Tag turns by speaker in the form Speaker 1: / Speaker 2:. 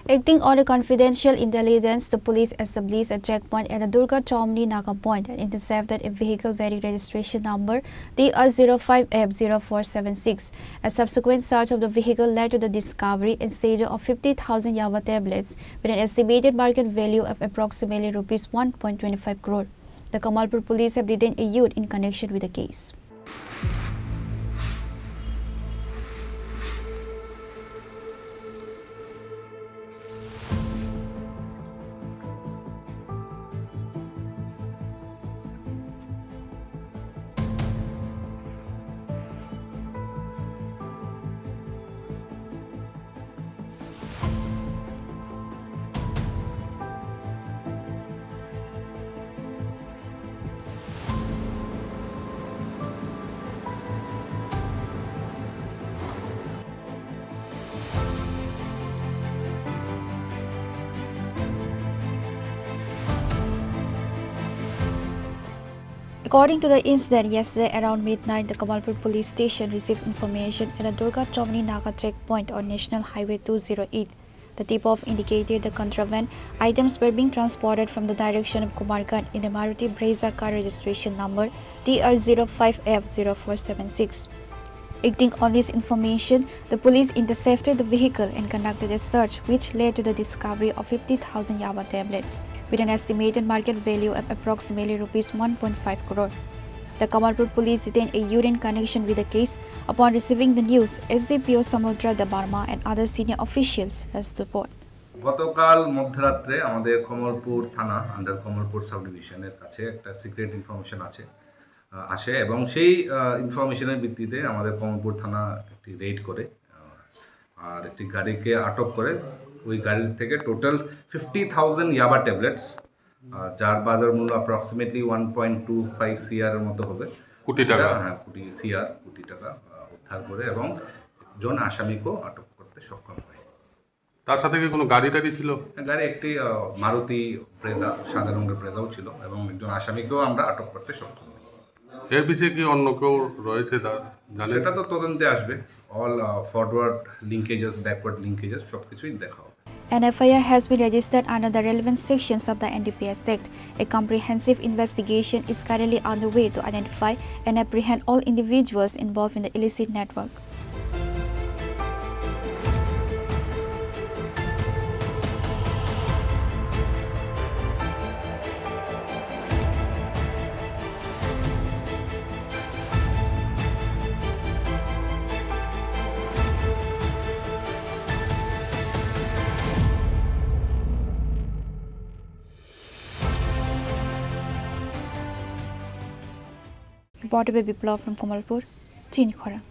Speaker 1: Acting on a confidential intelligence, the police established a checkpoint at the Durga Chowmuhani Naka Point and intercepted a vehicle bearing registration number DR05F0476. A subsequent search of the vehicle led to the discovery and seizure of 50,000 Yaba tablets with an estimated market value of approximately Rs 1.25 crore. The Kamalpur Police have detained a youth in connection with the case. According to the incident, yesterday around midnight, the Kamalpur Police Station received information at the Durga Chowmuhani Naka checkpoint on National Highway 208. The tip-off indicated the contraband items were being transported from the direction of Kumargan in a Maruti Brezza car registration number DR05F0476. Acting on this information, the police intercepted the vehicle and conducted a search which led to the discovery of 50,000 Yaba tablets with an estimated market value of approximately Rs 1.5 crore. The Kamalpur Police detained a youth in connection with the case. Upon receiving the news, SDPO Samudra Dabarma and other senior officials rushed to port.
Speaker 2: গতকাল মধ্যরাত্রে আমাদের কমলপুর থানা under Kamalpur sub ডিভিশনের কাছে একটা secret information আসে এবং সেই ইনফরমেশনের ভিত্তিতে আমাদের কমলপুর থানা একটি রেড করে আর একটি গাড়িকে আটক করে ওই গাড়ির থেকে টোটাল 50,000 ইয়াবা ট্যাবলেটস যার বাজার মূল্য অ্যাপ্রক্সিমেটলি 1.25 CR এর মতো হবে কোটি টাকা কোটি টাকা উদ্ধার করে এবং একজন আসামিকেও আটক করতে সক্ষম হয়।
Speaker 3: তার সাথে কি কোনো গাড়ি ছিল?
Speaker 2: গাড়ি একটি মারুতি ব্রেজা, সাদা রঙের ব্রেজাও ছিল এবং একজন আসামিকেও আমরা আটক করতে সক্ষম হই।
Speaker 3: এর পিছনে কি অন্য কেউ রয়েছে
Speaker 2: সেটা তো তদন্তে আসবে। অল ফরওয়ার্ড লিঙ্কেজেস, ব্যাকওয়ার্ড লিঙ্কেজেস সবকিছুই দেখা হবে।
Speaker 1: An FIR has been registered under the relevant sections of the NDPS Act. A comprehensive investigation is currently underway to identify and apprehend all individuals involved in the illicit network. Reported by Biplav from Kamalpur, Chini, Khorang.